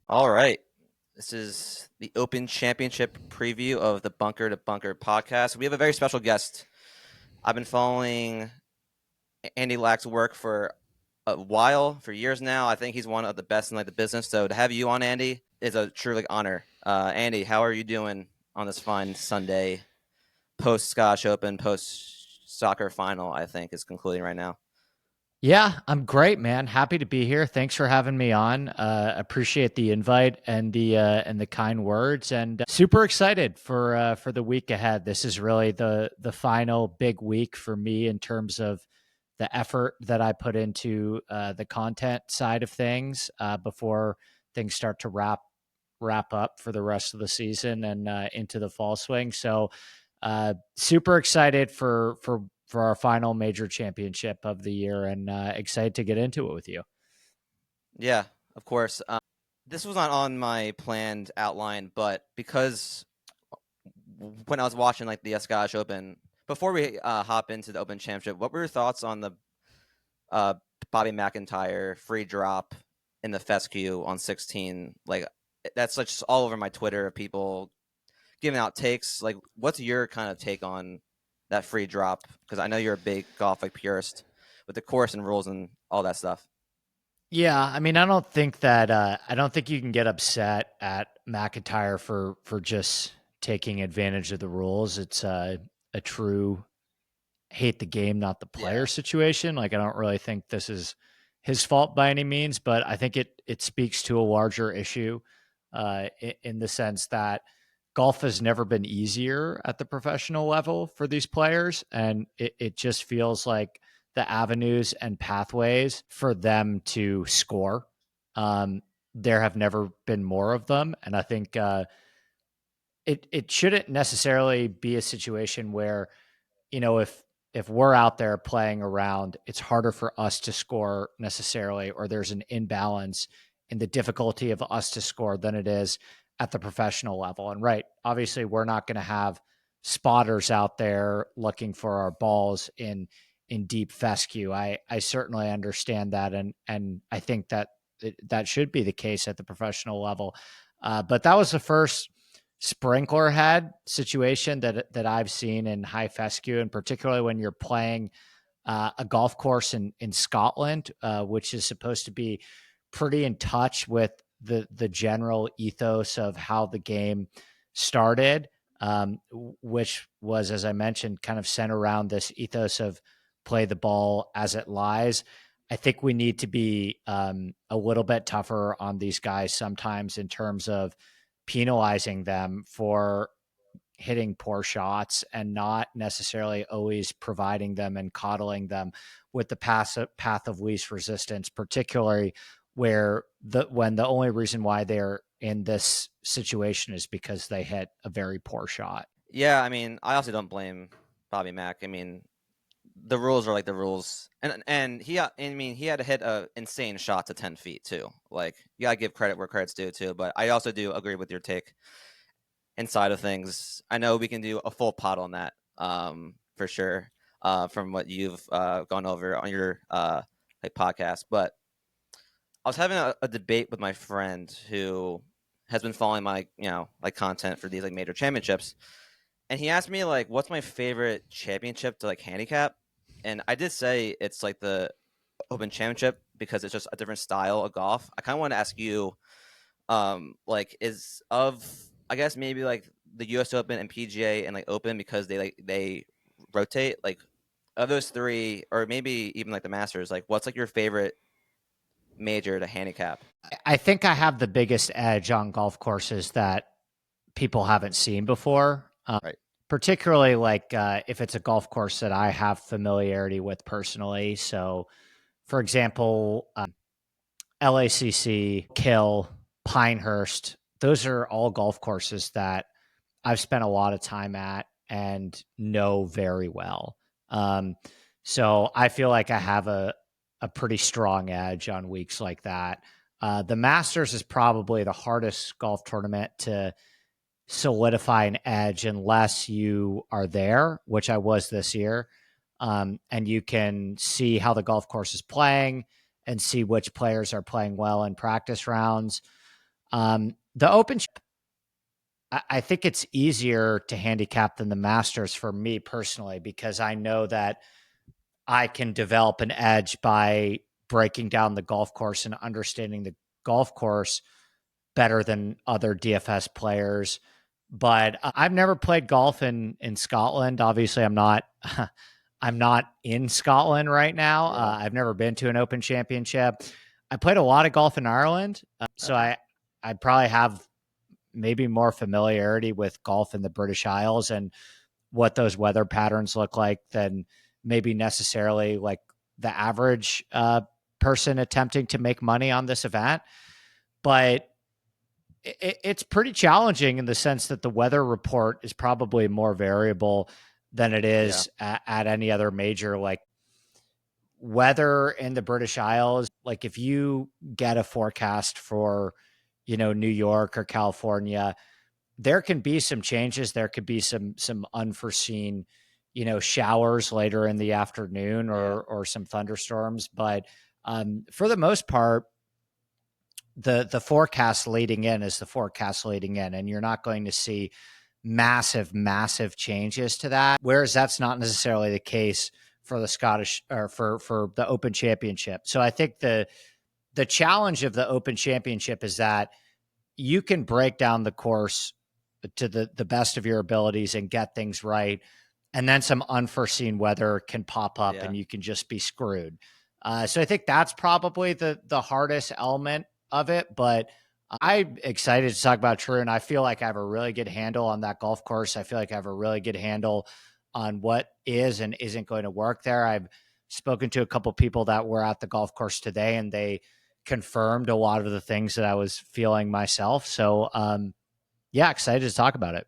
All right. This is the Open Championship preview of the Bunker to Bunker podcast. We have a very special guest. I've been following Andy Lack's work for a while, for years now. I think he's one of the best in the business. So to have you on, Andy, is a true honor. Andy, how are you doing on this fine Sunday post Scottish Open, post soccer final? I think is concluding right now. Yeah, I'm great, man. Happy to be here. Thanks for having me on. Appreciate the invite and the kind words, and super excited for the week ahead. This is really the final big week for me in terms of the effort that I put into the content side of things before things start to wrap up for the rest of the season and into the fall swing. So super excited for our final major championship of the year, and excited to get into it with you. Yeah, of course. This was not on my planned outline, but because when I was watching the Scottish Open, before we hop into the Open Championship, what were your thoughts on the uh, Bobby McIntyre free drop in the fescue on 16? Like that's just all over my Twitter. People giving out takes. Like, what's your kind of take on that free drop? Because I know you're a big golf purist with the course and rules and all that stuff. Yeah, I mean, I don't think you can get upset at McIntyre for just taking advantage of the rules. It's a true hate the game, not the player Yeah. situation. Like, I don't really think this is his fault by any means, but I think it speaks to a larger issue in the sense that golf has never been easier at the professional level for these players, and it just feels like the avenues and pathways for them to score. Um, there have never been more of them, and I think it shouldn't necessarily be a situation where, if we're out there playing around, it's harder for us to score necessarily, or there's an imbalance in the difficulty of us to score than it is at the professional level. And right, obviously, we're not going to have spotters out there looking for our balls in deep fescue. I certainly understand that, and I think that that should be the case at the professional level. But that was the first sprinkler head situation that I've seen in high fescue, and particularly when you're playing a golf course in Scotland, which is supposed to be pretty in touch with the general ethos of how the game started, which was, as I mentioned, kind of centered around this ethos of play the ball as it lies. I think we need to be a little bit tougher on these guys sometimes in terms of penalizing them for hitting poor shots and not necessarily always providing them and coddling them with the path of least resistance, particularly when the only reason why they're in this situation is because they hit a very poor shot. Yeah, I mean, I also don't blame Bobby Mack. I mean, the rules are like the rules, and he had to hit a insane shot to 10 feet too. Like you gotta give credit where credit's due too. But I also do agree with your take inside of things. I know we can do a full pot on that, for sure, from what you've gone over on your podcast. But I was having a debate with my friend who has been following my content for these major championships, and he asked me what's my favorite championship to handicap, and I did say it's the Open Championship because it's just a different style of golf. I kind of want to ask you, is of I guess maybe the U.S. Open and PGA and Open because they rotate of those three, or maybe even the Masters. What's your favorite major to handicap? I think I have the biggest edge on golf courses that people haven't seen before. Right. Particularly if it's a golf course that I have familiarity with personally. So, for example, LACC, Kill, Pinehurst, those are all golf courses that I've spent a lot of time at and know very well. So I feel like I have a pretty strong edge on weeks like that. The Masters is probably the hardest golf tournament to solidify an edge unless you are there, which I was this year. And you can see how the golf course is playing and see which players are playing well in practice rounds. The Open, I think it's easier to handicap than the Masters for me personally, because I know that I can develop an edge by breaking down the golf course and understanding the golf course better than other DFS players. But I've never played golf in Scotland. Obviously, I'm not I'm not in Scotland right now. Yeah. I've never been to an Open Championship. I played a lot of golf in Ireland, so Okay. I probably have maybe more familiarity with golf in the British Isles and what those weather patterns look like than maybe necessarily like the average person attempting to make money on this event. But it's pretty challenging in the sense that the weather report is probably more variable than it Yeah. is at any other major. Like weather in the British Isles, like if you get a forecast for, New York or California, there can be some changes. There could be some unforeseen, showers later in the afternoon Yeah. or some thunderstorms. But for the most part, the forecast leading in is the forecast leading in, and you're not going to see massive changes to that. Whereas that's not necessarily the case for the Scottish or for the Open Championship. So I think the challenge of the Open Championship is that you can break down the course to the best of your abilities and get things right, and then some unforeseen weather can pop up Yeah. and you can just be screwed. So I think that's probably the hardest element of it. But I'm excited to talk about Troon. I feel like I have a really good handle on that golf course. I feel like I have a really good handle on what is and isn't going to work there. I've spoken to a couple people that were at the golf course today, and they confirmed a lot of the things that I was feeling myself. So, yeah, excited to talk about it.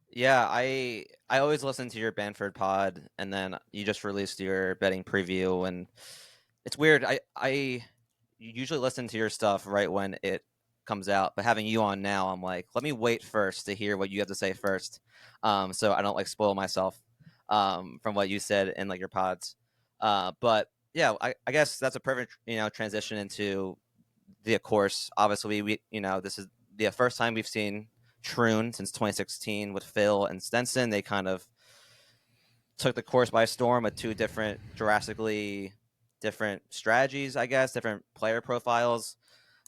Yeah, I always listen to your Banford pod, and then you just released your betting preview, and it's weird. I usually listen to your stuff right when it comes out, but having you on now, I'm like, let me wait first to hear what you have to say first, so I don't like spoil myself from what you said in like your pods. But yeah, I guess that's a perfect transition into the course. Obviously, we this is the first time we've seen Troon since 2016 with Phil and Stenson. They kind of took the course by storm with two different, drastically different strategies, I guess, different player profiles.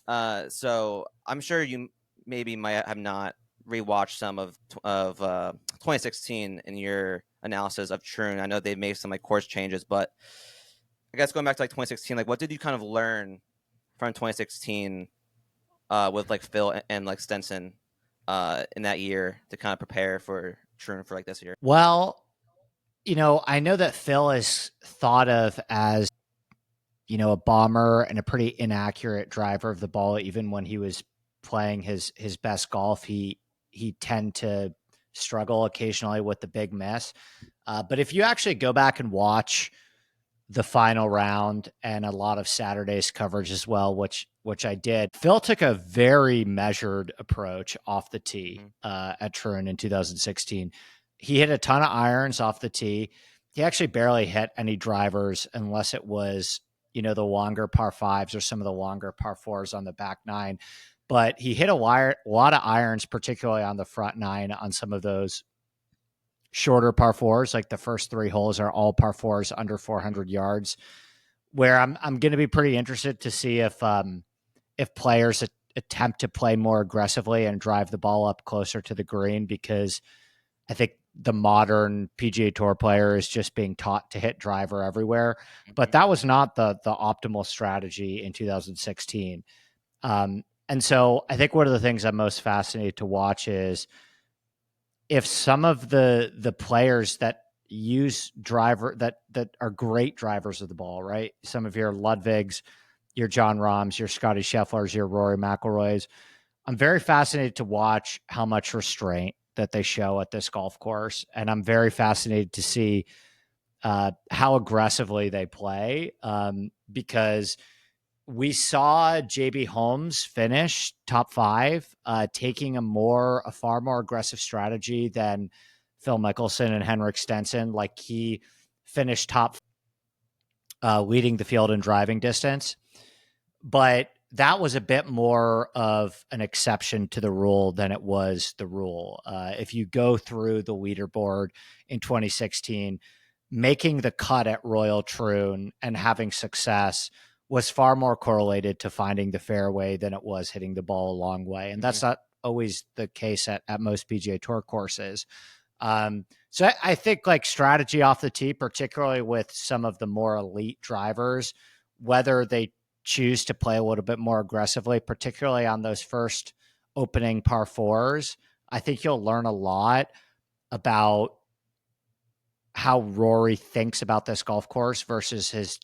So I'm sure you maybe might have not rewatched some of 2016 in your analysis of Troon. I know they've made some like course changes, but I guess going back to like 2016, like what did you kind of learn from 2016 with like Phil and like Stenson in that year to kind of prepare for Troon for like this year? Well, I know that Phil is thought of as, a bomber and a pretty inaccurate driver of the ball. Even when he was playing his best golf, he tend to struggle occasionally with the big miss. But if you actually go back and watch the final round and a lot of Saturday's coverage as well, which I did. Phil took a very measured approach off the tee Mm-hmm. at Troon in 2016. He hit a ton of irons off the tee. He actually barely hit any drivers unless it was, the longer par fives or some of the longer par fours on the back nine. But he hit a lot of irons, particularly on the front nine on some of those shorter par fours. Like the first three holes are all par fours under 400 yards. Where I'm going to be pretty interested to see if players attempt to play more aggressively and drive the ball up closer to the green, because I think the modern PGA Tour player is just being taught to hit driver everywhere. Mm-hmm. But that was not the optimal strategy in 2016. And so I think one of the things I'm most fascinated to watch is if some of the players that use driver that are great drivers of the ball, right? Some of your Ludvigs, your John Rahms, your Scotty Schefflers, your Rory McIlroys. I'm very fascinated to watch how much restraint that they show at this golf course, and I'm very fascinated to see how aggressively they play, because we saw JB Holmes finish top five, taking a far more aggressive strategy than Phil Mickelson and Henrik Stenson. Like he finished top, leading the field in driving distance. But that was a bit more of an exception to the rule than it was the rule. If you go through the leaderboard in 2016, making the cut at Royal Troon and having success was far more correlated to finding the fairway than it was hitting the ball a long way. And Hmm. that's not always the case at most PGA Tour courses. So I think like strategy off the tee, particularly with some of the more elite drivers, whether they choose to play a little bit more aggressively, particularly on those first opening par fours, I think you'll learn a lot about how Rory thinks about this golf course versus his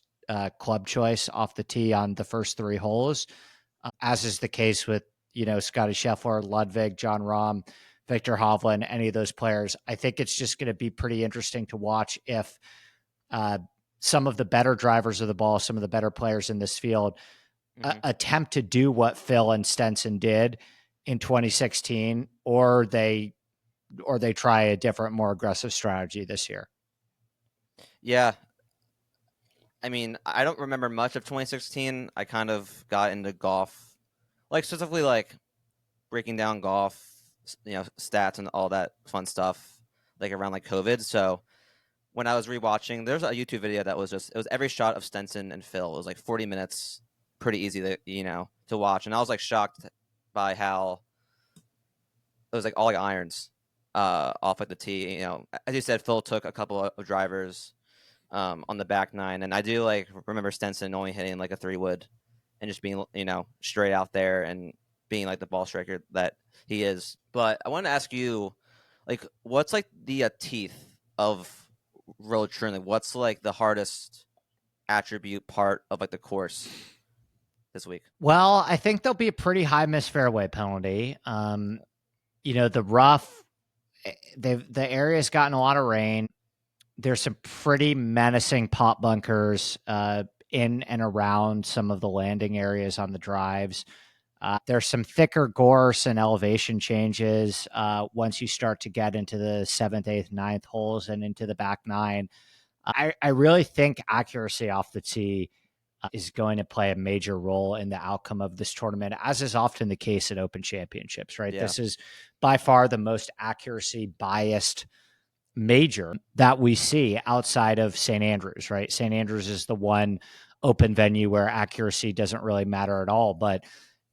club choice off the tee on the first three holes, as is the case with, Scotty Scheffler, Ludwig, John Rahm, Victor Hovland, any of those players. I think it's just going to be pretty interesting to watch if uh, some of the better drivers of the ball, some of the better players in this field Hmm. attempt to do what Phil and Stenson did in 2016, or they try a different, more aggressive strategy this year. Yeah, I mean, I don't remember much of 2016. I kind of got into golf, like specifically like breaking down golf, stats and all that fun stuff, like around like COVID. So when I was rewatching, there's a YouTube video that was it was every shot of Stenson and Phil. It was like 40 minutes, pretty easy to watch. And I was like shocked by how it was like all like irons, off like the tee. As you said, Phil took a couple of drivers, on the back nine, and I do like remember Stenson only hitting like a 3 wood and just being straight out there and being like the ball striker that he is. But I want to ask you, like, what's like the teeth of Road Troon? Like, what's like the hardest attribute part of like the course this week? Well, I think there'll be a pretty high miss fairway penalty. The rough, the area's gotten a lot of rain. There's some pretty menacing pop bunkers in and around some of the landing areas on the drives. There's some thicker gorse and elevation changes once you start to get into the seventh, eighth, ninth holes and into the back nine. I really think accuracy off the tee is going to play a major role in the outcome of this tournament, as is often the case at Open Championships, right? Yeah. This is by far the most accuracy biased major that we see outside of St. Andrews, right? St. Andrews is the one open venue where accuracy doesn't really matter at all. But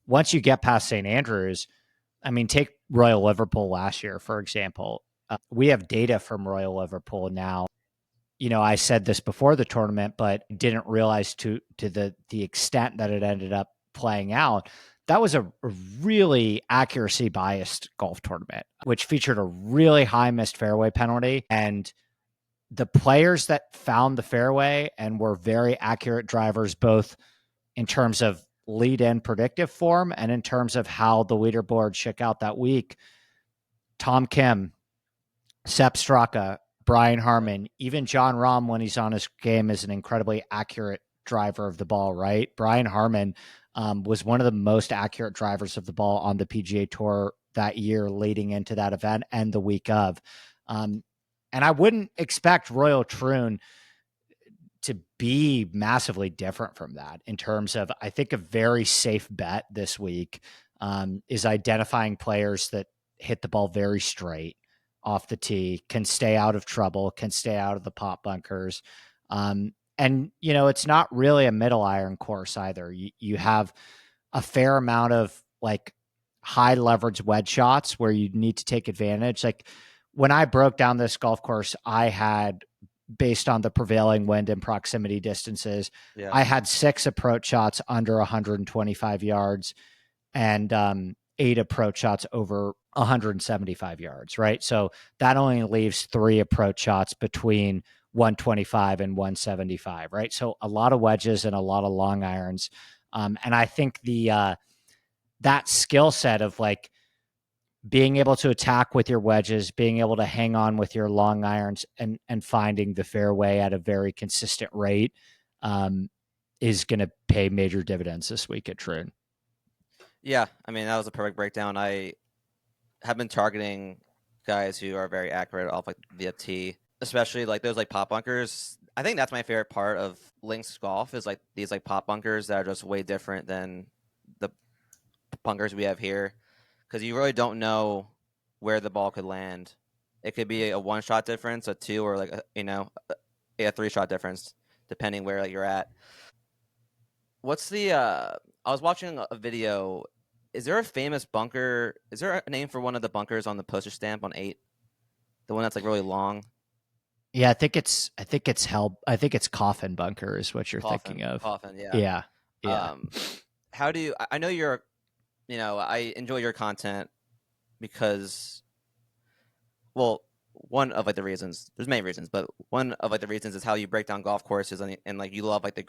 once you get past St. Andrews, I mean, take Royal Liverpool last year, for example. We have data from Royal Liverpool now. I said this before the tournament, but didn't realize to the extent that it ended up playing out. That was a really accuracy biased golf tournament, which featured a really high missed fairway penalty. And the players that found the fairway and were very accurate drivers, both in terms of lead in predictive form and in terms of how the leaderboard shook out that week. Tom Kim, Sepp Straka, Brian Yeah. Harman, even John Rahm, when he's on his game, is an incredibly accurate driver of the ball, right? Brian Harman was one of the most accurate drivers of the ball on the PGA Tour that year leading into that event and the week of. Um, and I wouldn't expect Royal Troon to be massively different from that in terms of, I think a very safe bet this week is identifying players that hit the ball very straight off the tee, can stay out of trouble, can stay out of the pop bunkers. And it's not really a middle iron course either. You have a fair amount of like high leverage wedge shots where you need to take advantage. Like when I broke down this golf course, I had, based on the prevailing wind and proximity distances, Yeah. I had 6 approach shots under 125 yards and 8 approach shots over 175 yards, right? So that only leaves 3 approach shots between 125 and 175, right? So a lot of wedges and a lot of long irons. And I think that skill set of like being able to attack with your wedges, being able to hang on with your long irons, and finding the fairway at a very consistent rate um, is going to pay major dividends this week at Troon. Yeah. I mean, that was a perfect breakdown. I have been targeting guys who are very accurate off like the tee, especially like those like pop bunkers. I think that's my favorite part of links golf is like these like pop bunkers that are just way different than bunkers we have here, because you really don't know where the ball could land. It could be a one shot difference, a two, or like a 3 shot difference, depending where like, you're at. What's the? I was watching a video. Is there a famous bunker? Is there a name for one of the bunkers on the postage stamp on 8? The one that's like really long. Yeah, I think it's Coffin Bunker is what you're thinking of. Coffin, yeah. Yeah. Yeah. Um, how do you? I know you're. I enjoy your content because, well, one of like the reasons. There's many reasons, but one of like the reasons is how you break down golf courses and like you love like the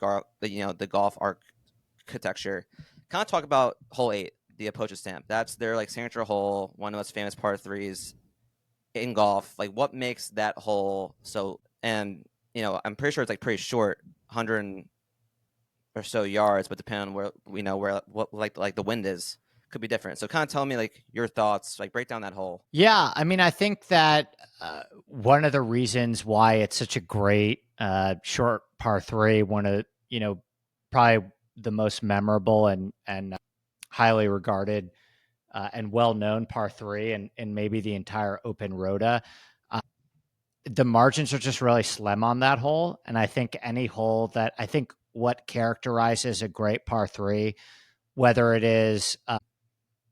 golf architecture. Kind of talk about hole 8, the Postage Stamp. That's their like signature hole, one of the most famous par threes in golf. Like, what makes that hole so? And I'm pretty sure it's like pretty short, 100 or so yards, but depending on where what like the wind is, could be different. So kind of tell me like your thoughts, like break down that hole. Yeah, I mean, I think that one of the reasons why it's such a great short par three, one of probably the most memorable and highly regarded and well known par three, and maybe the entire Open Rota. The margins are just really slim on that hole, and I think any hole that I think what characterizes a great par three, whether it is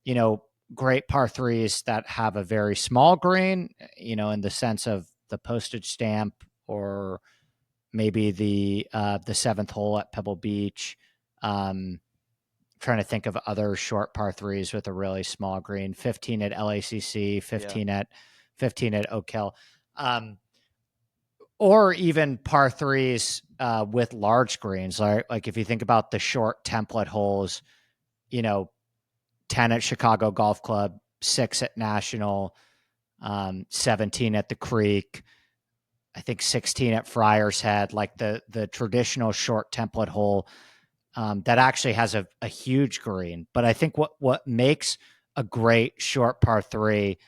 you know, great par threes that have a very small green, in the sense of the Postage Stamp, or maybe the seventh hole at Pebble Beach. Trying to think of other short par threes with a really small green. 15 at LACC, Yeah, 15 at Oak Hill, or even par threes with large greens. Like if you think about the short template holes, you know, 10 at Chicago Golf Club, 6 at National, 17 at the Creek, I think 16 at Friars Head, like the traditional short template hole that actually has a huge green. But I think what makes a great short par three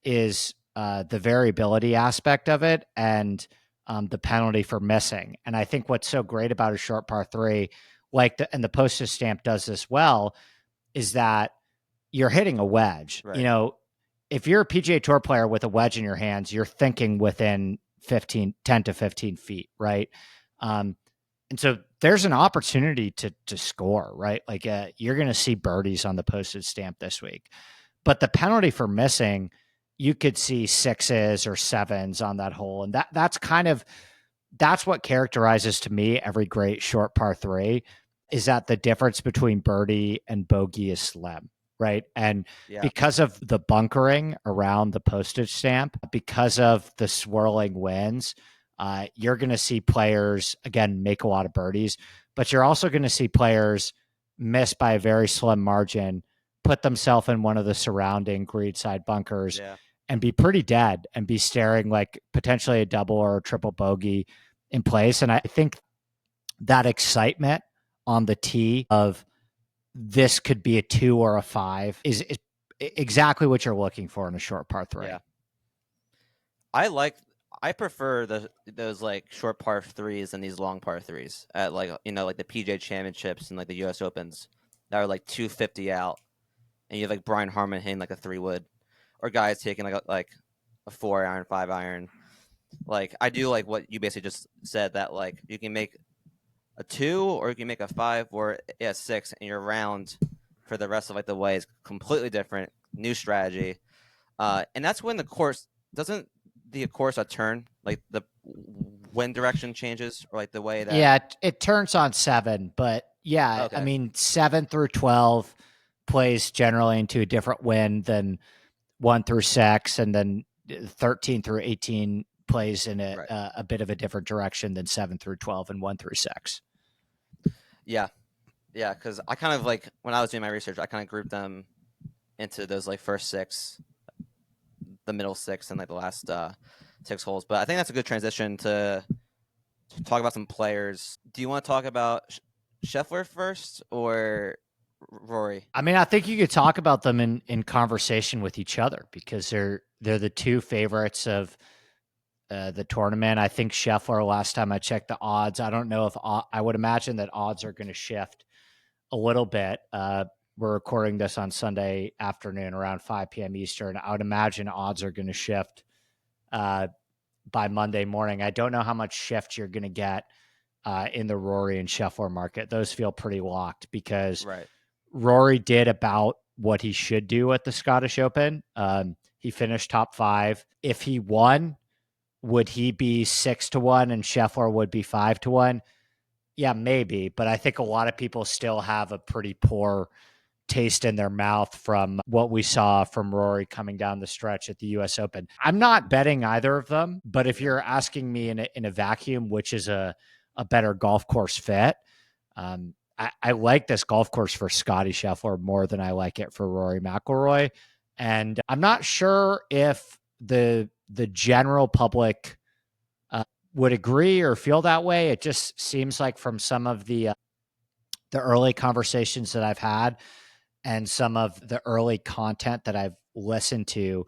is the variability aspect of it, and the penalty for missing. And I think what's so great about a short par three, and the Postage Stamp does this well, is that you're hitting a wedge. right. If you're a PGA Tour player with a wedge in your hands, you're thinking within 10 to 15 feet, right? And so there's an opportunity to score, right? Like you're going to see birdies on the Postage Stamp this week, but the penalty for missing, you could see sixes or sevens on that hole, and that's what characterizes to me every great short par three, is that the difference between birdie and bogey is slim, right? And Yeah, because of the bunkering around the Postage Stamp, because of the swirling winds, you're going to see players again make a lot of birdies, but you're also going to see players miss by a very slim margin, put themselves in one of the surrounding greenside bunkers, yeah, and be pretty dead and be staring like potentially a double or a triple bogey in place. And I think that excitement on the tee of this could be a 2 or a 5 is exactly what you're looking for in a short par yeah. 3. I like. I prefer those like short par threes than these long par threes at like like the PJ Championships and like the U.S. Opens that are like 250 out, and you have like Brian Harmon hitting like a 3 wood, or guys taking like a 4 iron, 5 iron. Like I do like what you basically just said, that like you can make a 2 or you can make a 5 or a 6, and your round for the rest of like the way is completely different, new strategy. And that's when the course doesn't the course a turn, like the wind direction changes, or like the way that. Yeah, it turns on 7, but yeah, I Okay, mean 7 through 12 plays generally into a different wind than 1 through 6, and then 13 through 18 plays in right, a bit of a different direction than 7 through 12 and 1 through 6. yeah, yeah, because I kind of like when I was doing my research, I kind of grouped them into those like first 6, the middle 6, and like the last 6 holes. But I think that's a good transition to talk about some players. Do you want to talk about Scheffler first or Rory? I mean, I think you could talk about them in conversation with each other, because they're the two favorites of the tournament. I think Scheffler, last time I checked the odds, I don't know if I would imagine that odds are going to shift a little bit. We're recording this on Sunday afternoon around 5 p.m. Eastern. I would imagine odds are going to shift by Monday morning. I don't know how much shift you're going to get in the Rory and Scheffler market. Those feel pretty locked because Right. Rory did about what he should do at the Scottish Open. He finished top 5. If he won, would he be 6-1 and Scheffler would be 5-1? Yeah, maybe. But I think a lot of people still have a pretty poor taste in their mouth from what we saw from Rory coming down the stretch at the US Open. I'm not betting either of them, but if Yeah. you're asking me in a vacuum, which is a better golf course fit, I like this golf course for Scotty Scheffler more than I like it for Rory McIlroy. And I'm not sure if the general public would agree or feel that way. It just seems like from some of the early conversations that I've had and some of the early content that I've listened to,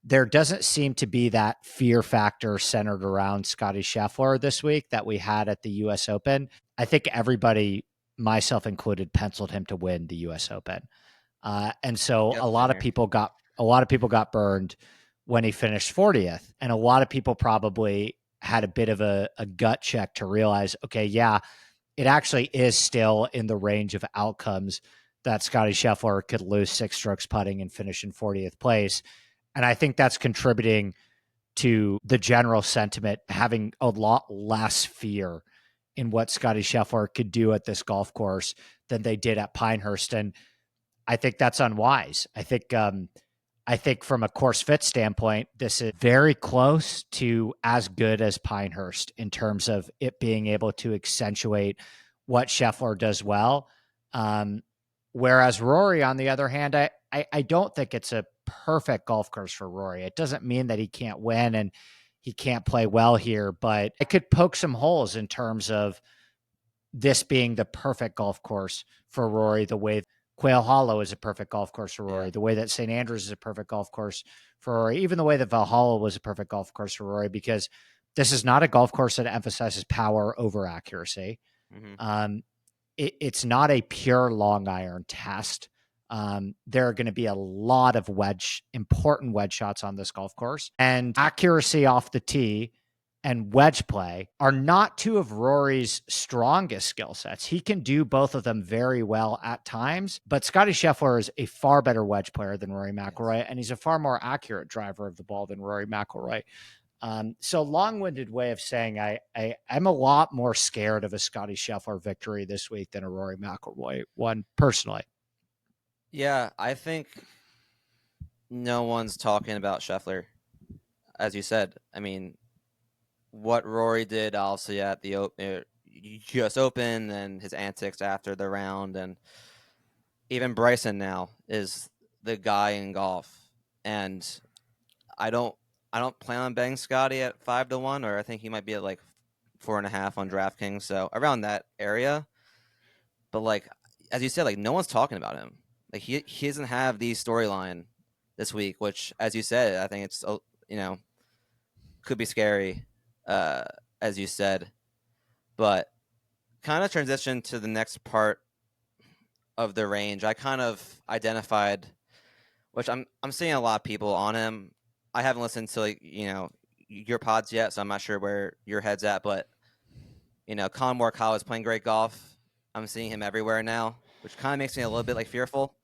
there doesn't seem to be that fear factor centered around Scotty Scheffler this week that we had at the US Open. I think everybody, myself included, penciled him to win the US Open. And so Yep. a lot Same of here. people got burned when he finished 40th. And a lot of people probably had a bit of a gut check to realize, okay, yeah, it actually is still in the range of outcomes that Scotty Scheffler could lose 6 strokes putting and finish in 40th place. And I think that's contributing to the general sentiment having a lot less fear in what Scotty Scheffler could do at this golf course than they did at Pinehurst. And I think that's unwise. I think from a course fit standpoint, this is very close to as good as Pinehurst in terms of it being able to accentuate what Scheffler does well. Whereas Rory, on the other hand, I don't think it's a perfect golf course for Rory. It doesn't mean that he can't win and he can't play well here, but it could poke some holes in terms of this being the perfect golf course for Rory, the way Quail Hollow is a perfect golf course for Yeah. Rory, the way that St. Andrews is a perfect golf course for Rory, even the way that Valhalla was a perfect golf course for Rory, because this is not a golf course that emphasizes power over accuracy. Mm-hmm. Um, it's not a pure long iron test. There are going to be a lot of important wedge shots on this golf course, and accuracy off the tee and wedge play are not two of Rory's strongest skill sets. He can do both of them very well at times, but Scotty Scheffler is a far better wedge player than Rory McIlroy, Yes. and he's a far more accurate driver of the ball than Rory McIlroy. So long-winded way of saying I'm a lot more scared of a Scotty Scheffler victory this week than a Rory McIlroy one personally. Yeah, I think no one's talking about Scheffler, as you said. I mean, what Rory did, obviously at the U.S. Open, and his antics after the round, and even Bryson now is the guy in golf. And I don't, I don't plan on betting Scotty at 5-1, or I think he might be at like 4.5 on DraftKings, so around that area. But like as you said, like no one's talking about him. Like he doesn't have the storyline this week, which, as you said, I think it's you know could be scary, uh, as you said. But kind of transition to the next part of the range. I kind of identified, which I'm seeing a lot of people on him. I haven't listened to your pods yet, so I'm not sure where your head's at. But Colin Morikawa is playing great golf. I'm seeing him everywhere now, which kind of makes me a little bit like fearful.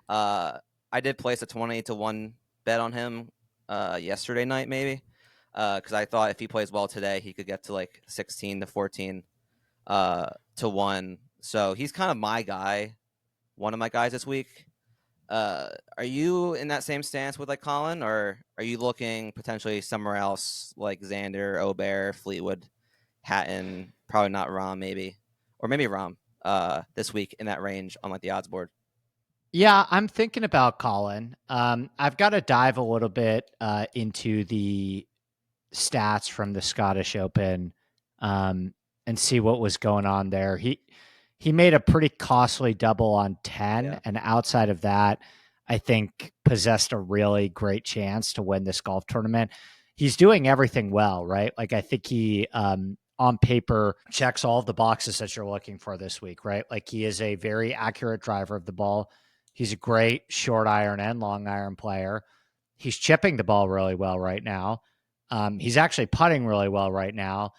I did place a 20-1 bet on him yesterday night, maybe, because I thought if he plays well today, he could get to like 16-14 to 1. So he's kind of my guy, one of my guys this week. Are you in that same stance with like Colin, or are you looking potentially somewhere else like Xander, Obear, Fleetwood, Hatton, probably not Rom, maybe, or maybe Rom this week in that range on like the odds board? Yeah, I'm thinking about Colin. I've got to dive a little bit into the stats from the Scottish Open and see what was going on there. He made a pretty costly double on 10, Yeah. and outside of that, I think possessed a really great chance to win this golf tournament. He's doing everything well, right? Like I think he on paper checks all of the boxes that you're looking for this week, right? Like he is a very accurate driver of the ball. He's a great short iron and long iron player. He's chipping the ball really well right now. He's actually putting really well right now.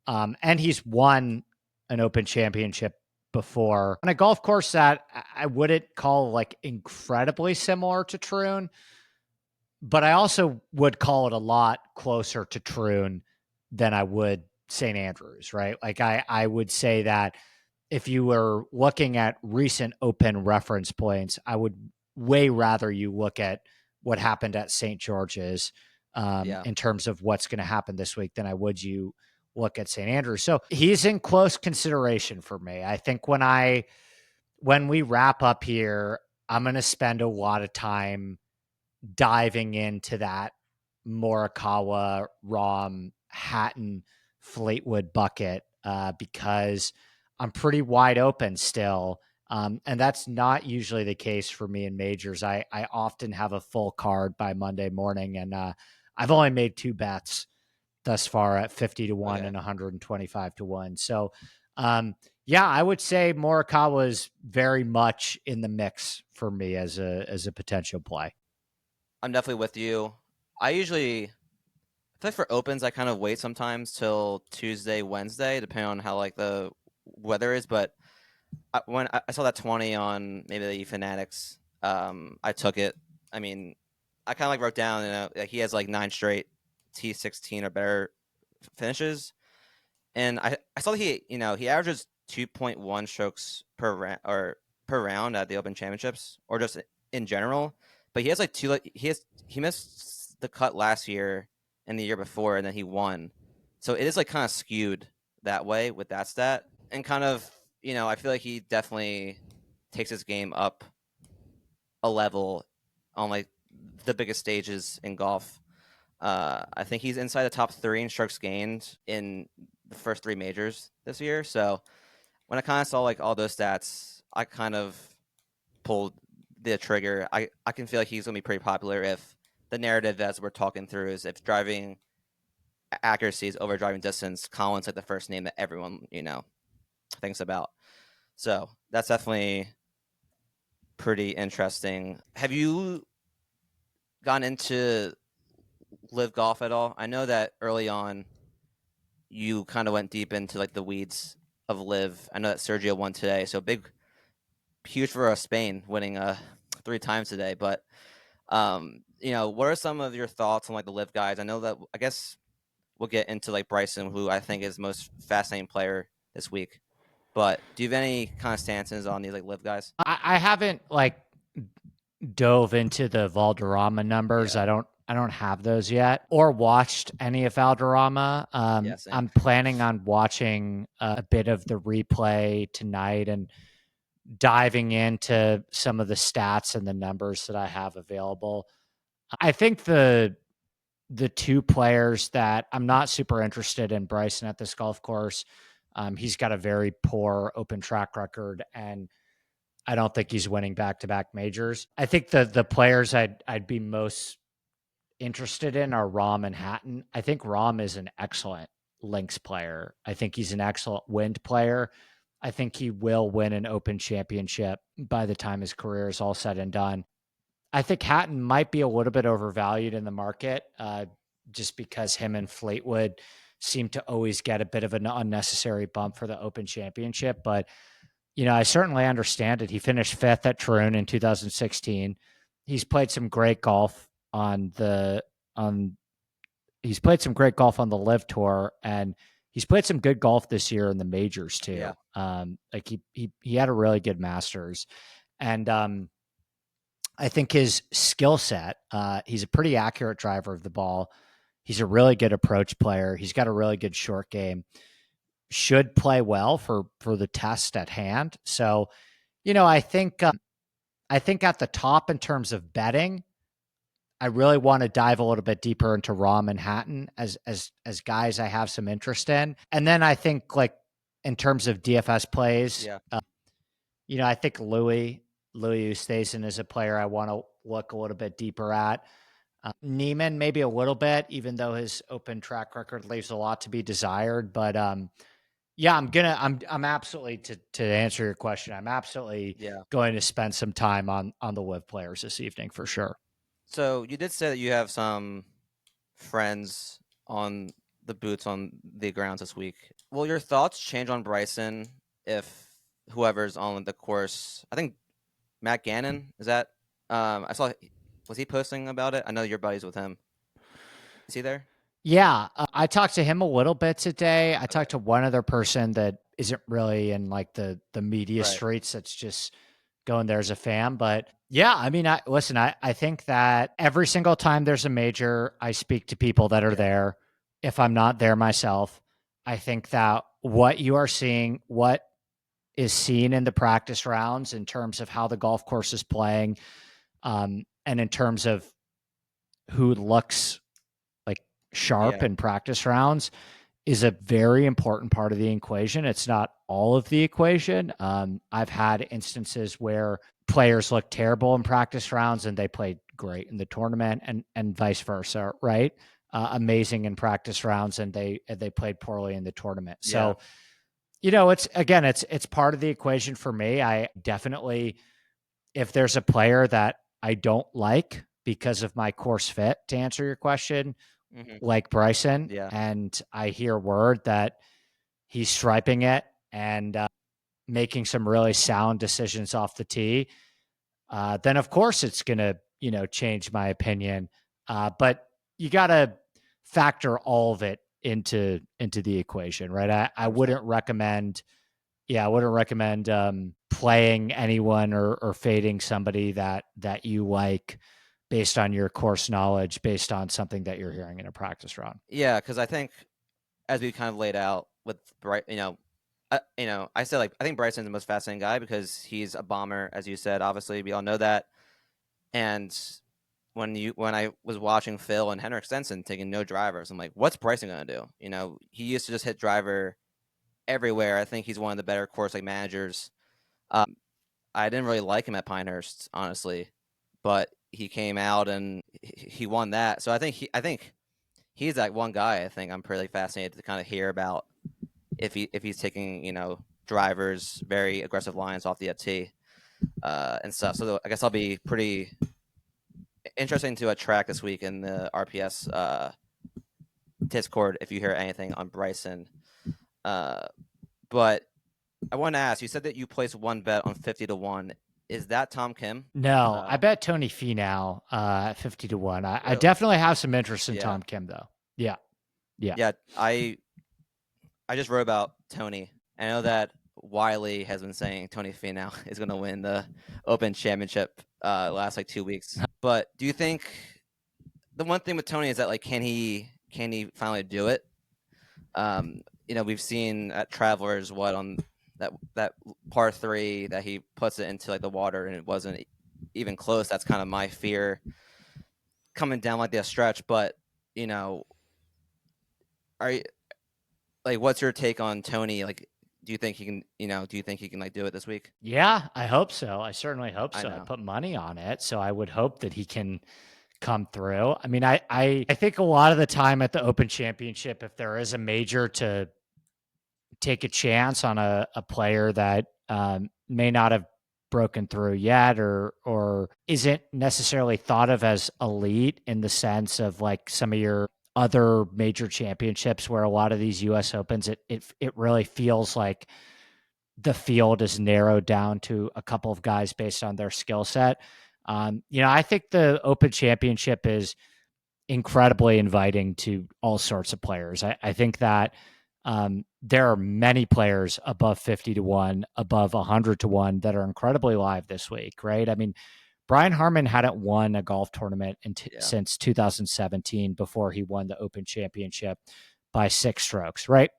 And he's won an Open Championship before on a golf course that I wouldn't call like incredibly similar to Troon, but I also would call it a lot closer to Troon than I would St. Andrews, right? Like I would say that if you were looking at recent Open reference points, I would way rather you look at what happened at St. George's Yeah. in terms of what's going to happen this week than I would you look at St. Andrews. So he's in close consideration for me. I think when we wrap up here, I'm going to spend a lot of time diving into that Morikawa, Rahm, Hatton, Fleetwood bucket because I'm pretty wide open still. And that's not usually the case for me in majors. I often have a full card by Monday morning, and I've only made 2 bets thus far at 50 to 1 Okay. and 125 to 1. So, yeah, I would say Morikawa is very much in the mix for me as a potential play. I'm definitely with you. I feel like for opens, I kind of wait sometimes till Tuesday, Wednesday, depending on how like the weather is. But when I saw that 20 on maybe the Fanatics, I took it. I mean, I kind of like wrote down, like he has like 9 straight T16 or better finishes, and I saw that he averages 2.1 strokes per round or per round at the Open Championships or just in general. But he has like he missed the cut last year and the year before, and then he won. So it is like kind of skewed that way with that stat, and kind of I feel like he definitely takes his game up a level on like the biggest stages in golf. I think he's inside the top 3 in strokes gained in the first 3 majors this year. So when I kind of saw like all those stats, I kind of pulled the trigger. I can feel like he's gonna be pretty popular if the narrative as we're talking through is if driving accuracy is over driving distance. Colin's like the first name that everyone thinks about. So that's definitely pretty interesting. Have you gone into live golf at all? I know that early on you kind of went deep into like the weeds of live. I know that Sergio won today, so huge for Spain winning 3 times today. But what are some of your thoughts on like the live guys? I know that I guess we'll get into like Bryson, who I think is the most fascinating player this week. But do you have any kind of stances on these like live guys? I haven't like dove into the Valderrama numbers. Yeah, I don't have those yet or watched any of Valderrama. yeah, same. I'm planning on watching a bit of the replay tonight and diving into some of the stats and the numbers that I have available. I think the 2 players that I'm not super interested in Bryson at this golf course. He's got a very poor open track record, and I don't think he's winning back to back majors. I think the players I'd be most interested in are Rahm and Hatton. I think Rahm is an excellent links player. I think he's an excellent wind player. I think he will win an Open Championship by the time his career is all said and done. I think Hatton might be a little bit overvalued in the market, just because him and Fleetwood seem to always get a bit of an unnecessary bump for the Open Championship. But I certainly understand it. He finished 5th at Troon in 2016. He's played some great golf on he's played some great golf on the Live Tour, and he's played some good golf this year in the majors Yeah, too. Like he had a really good Masters, and I think his skill set. He's a pretty accurate driver of the ball. He's a really good approach player. He's got a really good short game. Should play well for the test at hand. So, I think at the top in terms of betting, I really want to dive a little bit deeper into Rahm and Hatton as guys I have some interest in. And then I think like in terms of DFS plays, yeah. I think Louis Oosthuizen is a player I want to look a little bit deeper at. Neiman maybe a little bit, even though his open track record leaves a lot to be desired. But Yeah, I'm absolutely to answer your question. I'm absolutely Yeah. going to spend some time on the live players this evening for sure. So you did say that you have some friends on the boots on the grounds this week. Will your thoughts change on Bryson if whoever's on the course? I think Matt Gannon is that. I saw. Was he posting about it? I know your buddies with him. Is he there? Yeah, I talked to him a little bit today. I Okay. talked to one other person that isn't really in like the media Right. streets. That's just going there as a fan. But yeah, I mean, I think that every single time there's a major, I speak to people that are Yeah. there. If I'm not there myself, I think that what you are seeing, what is seen in the practice rounds in terms of how the golf course is playing, and in terms of who looks like sharp Yeah. in practice rounds is a very important part of the equation. It's not all of the equation. I've had instances where players look terrible in practice rounds and they played great in the tournament, and vice versa, right? Amazing in practice rounds and they played poorly in the tournament. Yeah. So, you know, it's part of the equation for me. I definitely, if there's a player that I don't like because of my course fit, to answer your question, Hmm. like Bryson, Yeah. and I hear word that he's striping it and making some really sound decisions off the tee, then of course it's going to, change my opinion. But you got to factor all of it into the equation, right? I 100%. wouldn't recommend, yeah, I wouldn't recommend playing anyone or fading somebody that you like based on your course knowledge, based on something that you're hearing in a practice round. Yeah, because I think as we kind of laid out with Bright, I said like I think Bryson's the most fascinating guy because he's a bomber, as you said. Obviously, we all know that. And when I was watching Phil and Henrik Stenson taking no drivers, I'm like, what's Bryson gonna do? He used to just hit driver everywhere. I think he's one of the better course like managers. I didn't really like him at Pinehurst, honestly, but he came out and he won that. So I think he's that one guy. I think I'm pretty fascinated to kind of hear about if he's taking drivers very aggressive lines off the tee and stuff. So I guess I'll be pretty interesting to track this week in the RPS Discord if you hear anything on Bryson. Uh, but I want to ask. You said that you placed one bet on 50 to 1. Is that Tom Kim? No, I bet Tony Finau at 50 to 1. I Really? definitely have some interest in Yeah. Tom Kim though. Yeah, yeah. Yeah. I just wrote about Tony. I know that Wiley has been saying Tony Finau is going to win the Open Championship last like 2 weeks. But do you think the one thing with Tony is that like can he finally do it? We've seen at Travelers what on that par 3 that he puts it into like the water and it wasn't even close. That's kind of my fear coming down like the stretch. But you know, are you, like, what's your take on Tony? Like, do you think he can? Do you think he can like do it this week? Yeah, I hope so. I certainly hope I so. I know. put money on it, so I would hope that he can come through. I mean, I think a lot of the time at the Open Championship, if there is a major to take a chance on a player that may not have broken through yet or isn't necessarily thought of as elite in the sense of like some of your other major championships where a lot of these US Opens it really feels like the field is narrowed down to a couple of guys based on their skill set. I think the Open Championship is incredibly inviting to all sorts of players. I think that there are many players above 50 to 1, above 100 to 1 that are incredibly live this week, right? I mean, Brian Harmon hadn't won a golf tournament Yeah. since 2017 before he won the Open Championship by 6 strokes, right?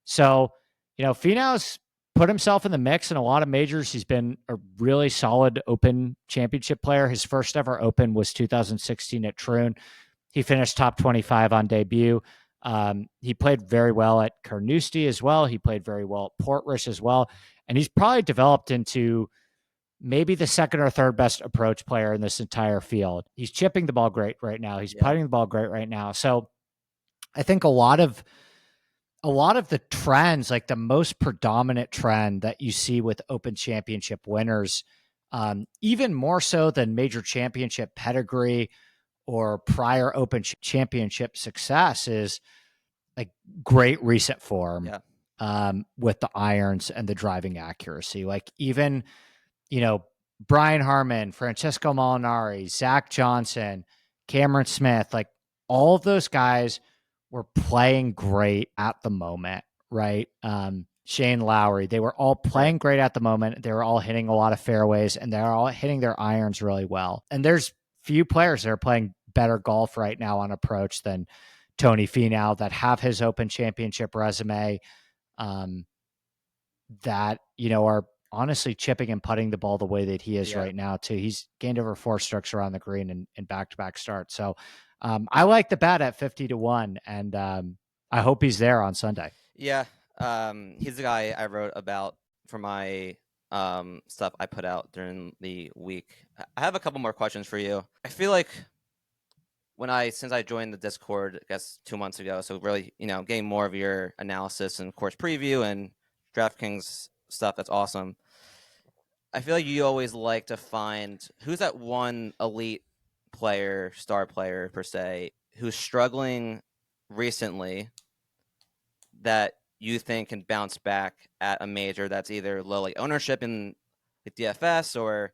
So, Finau's put himself in the mix in a lot of majors. He's been a really solid Open Championship player. His first ever Open was 2016 at Troon. He finished top 25 on debut. He played very well at Carnoustie as well. He played very well at Portrush as well. And he's probably developed into maybe the second or third best approach player in this entire field. He's chipping the ball great right now. He's Yeah. putting the ball great right now. So I think a lot of the trends, like the most predominant trend that you see with Open Championship winners, even more so than major championship pedigree or prior Open Championship success, is like great recent form Yeah. with the irons and the driving accuracy. Like even, you know, Brian Harmon, Francesco Molinari, Zach Johnson, Cameron Smith, like all of those guys were playing great at the moment, right? Shane Lowry, they were all Right. playing great at the moment. They were all hitting a lot of fairways and they're all hitting their irons really well. And there's few players that are playing better golf right now on approach than Tony Finau that have his Open Championship resume, um, that, you know, are honestly chipping and putting the ball the way that he is Yeah. right now too. He's gained over 4 strokes around the green in back-to-back starts. So I like the bet at 50-1, and I hope he's there on Sunday. Yeah. He's the guy I wrote about for my stuff I put out during the week. I have a couple more questions for you. I feel like since I joined the Discord, I guess 2 months ago, so really, getting more of your analysis and course preview and DraftKings stuff, that's awesome. I feel like you always like to find who's that one elite player, star player per se, who's struggling recently that you think can bounce back at a major that's either low like ownership in the DFS or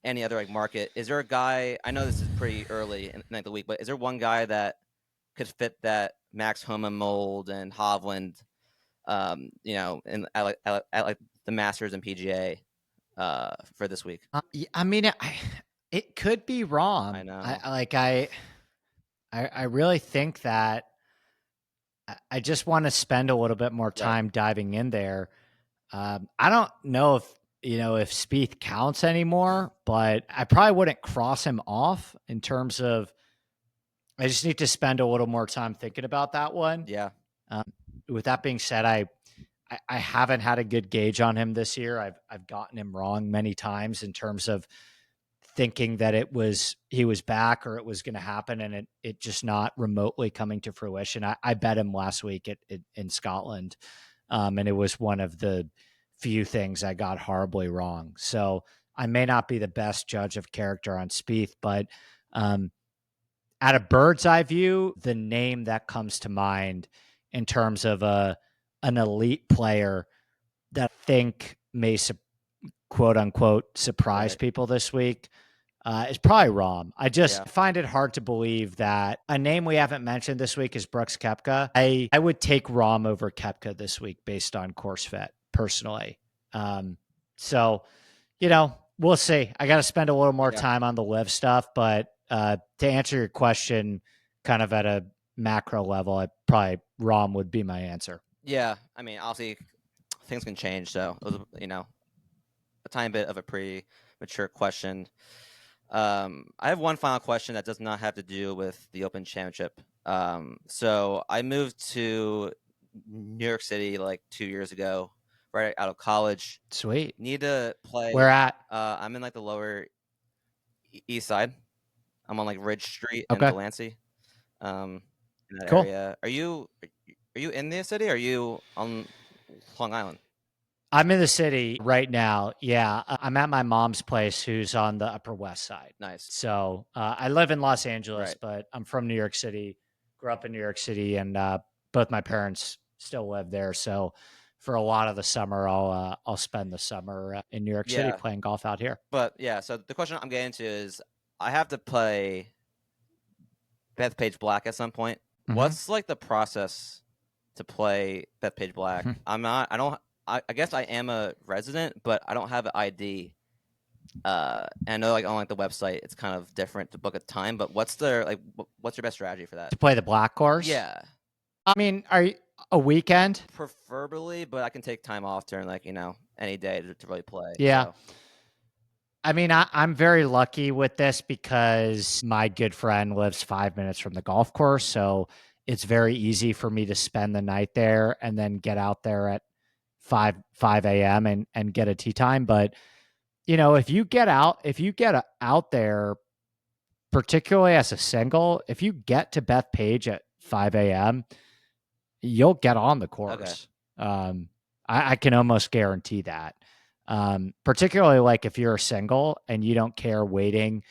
any other like market. Is there a guy? I know this is pretty early in the week, but is there one guy that could fit that Max Homa mold and Hovland, at like the Masters and PGA for this week? I mean, it could be I wrong. know. I really think that I just want to spend a little bit more Right. time diving in there. I don't know if Spieth counts anymore, but I probably wouldn't cross him off in terms of. I just need to spend a little more time thinking about that one. Yeah. Um, with that being said, I haven't had a good gauge on him this year. I've gotten him wrong many times in terms of thinking that he was back or it was going to happen, and it just not remotely coming to fruition. I bet him last week in Scotland, and it was one of the few things I got horribly wrong. So I may not be the best judge of character on Spieth, but at a bird's eye view, the name that comes to mind in terms of an elite player that I think may quote unquote surprise Right. people this week is probably Rahm. I just Yeah. find it hard to believe that a name we haven't mentioned this week is Brooks Koepka. I would take Rahm over Koepka this week based on course fit personally. So, we'll see. I got to spend a little more Yeah. time on the live stuff, but to answer your question kind of at a macro level, Rahm would be my answer. Yeah. I mean, obviously, things can change. So, it was, a tiny bit of a premature question. I have one final question that does not have to do with the Open Championship. So I moved to New York City like 2 years ago, right out of college. Sweet. Need to play. Where at? I'm in like the lower east side. I'm on like Ridge Street and Okay. Delancey, in that Cool. area. Are you in the city? Or are you on Long Island? I'm in the city right now. Yeah, I'm at my mom's place, who's on the Upper West Side. Nice. So I live in Los Angeles, Right. but I'm from New York City. Grew up in New York City, and both my parents still live there. So for a lot of the summer, I'll spend the summer in New York City Yeah. playing golf out here. But yeah, so the question I'm getting to is I have to play Bethpage Black at some point. Mhm. What's like the process to play Bethpage Black? I guess I am a resident, but I don't have an ID. And I know like on like the website it's kind of different to book a time, but what's your best strategy for that? To play the black course? Yeah. I mean, are you a weekend? Preferably, but I can take time off during like, any day to really play. Yeah. So. I mean, I'm very lucky with this because my good friend lives 5 minutes from the golf course. So it's very easy for me to spend the night there and then get out there at 5 a.m. and get a tee time. But, if you get out there, particularly as a single, if you get to Bethpage at 5 a.m., you'll get on the Okay. course. I can almost guarantee that. Particularly like if you're a single and you don't care waiting,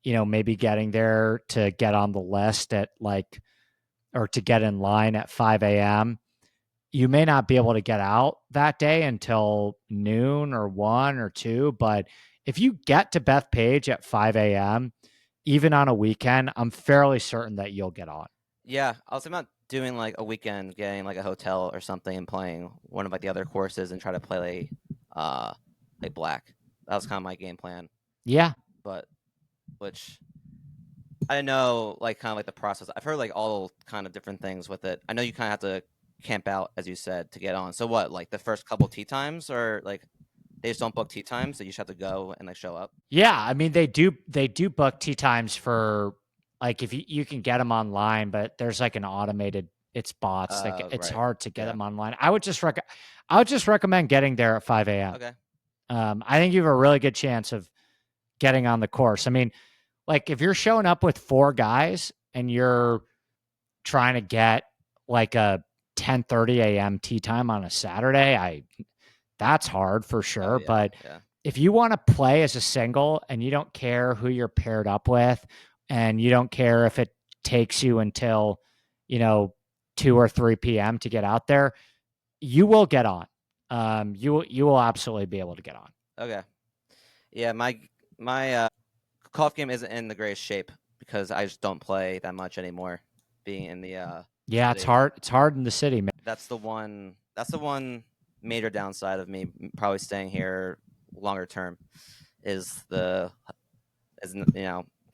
maybe getting there to get on the list at like, or to get in line at 5 a.m. You may not be able to get out that day until noon or 1 or 2, but if you get to Bethpage at 5 a.m., even on a weekend, I'm fairly certain that you'll get on. Yeah, I was thinking about doing like a weekend, getting like a hotel or something, and playing one of like the other courses, and try to play like black. That was kind of my game plan, Yeah. but which I know, like kind of like the process. I've heard like all kind of different things with it. I know you kind of have to camp out, as you said, to get on. So what, like the first couple tee times, or like they just don't book tee times, so you just have to go and like show up? Yeah, I mean they do book tee times for like if you can get them online, but there's like an automated it's bots like it's Right. hard to get Yeah. them online. I would just recommend getting there at 5 a.m. Okay. I think you have a really good chance of getting on the course. I mean, like if you're showing up with 4 guys and you're trying to get like a 10:30 a.m. tee time on a Saturday, that's hard for Oh sure. yeah. But Yeah. if you want to play as a single and you don't care who you're paired up with, and you don't care if it takes you until, you know, 2 or 3 p.m. to get out there, you will get on. You will absolutely be able to get on. Okay. Yeah. My golf game isn't in the greatest shape because I just don't play that much anymore, being in the Yeah, it's city. hard. It's hard in the city, man. That's the one. That's the one major downside of me probably staying here longer term is kind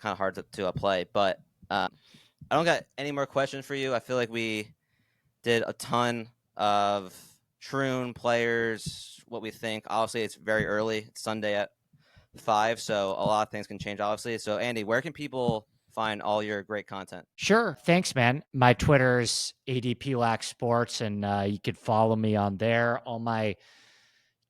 of hard to play. But I don't got any more questions for you. I feel like we did a ton of Troon players, what we think. Obviously, it's very early. It's Sunday at 5, so a lot of things can change. Obviously, so Andy, where can people find all your great content? Sure. Thanks, man. My Twitter's ADP Sports, and you could follow me on there. All my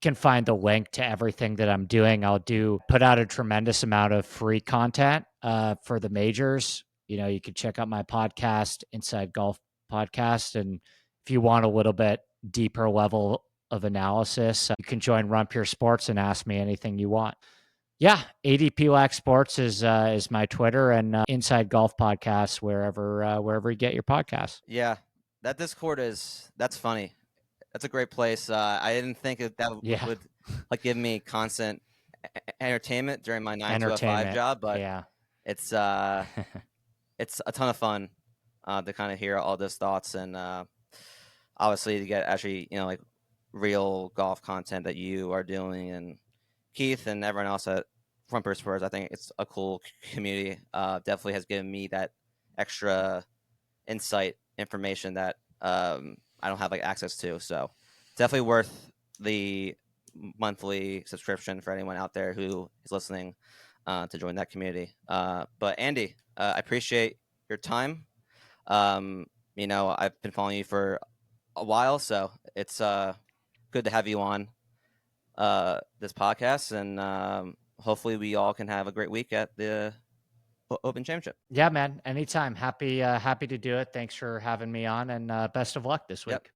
can find the link to everything that I'm doing. I'll do put out a tremendous amount of free content for the majors. You could check out my podcast, Inside Golf Podcast, and if you want a little bit deeper level of analysis, you can join Run Pure Sports and ask me anything you want. Yeah, ADP Sports is my Twitter, and Inside Golf Podcast wherever you get your podcasts. Yeah, that Discord that's funny. That's a great place. I didn't think that Yeah, would like give me constant entertainment during my 9 to 5 entertainment. job, but Yeah. it's uh, it's a ton of fun to kind of hear all those thoughts, and obviously to get actually like real golf content that you are doing, and Keith and everyone else at Front Burst Spurs. I think it's a cool community. Definitely has given me that extra insight information that I don't have like access to. So definitely worth the monthly subscription for anyone out there who is listening to join that community. But Andy, I appreciate your time. I've been following you for a while, so it's good to have you on this podcast, and hopefully we all can have a great week at the Open Championship. Yeah, man. Anytime. Happy to do it. Thanks for having me on, and best of luck this Yep. week.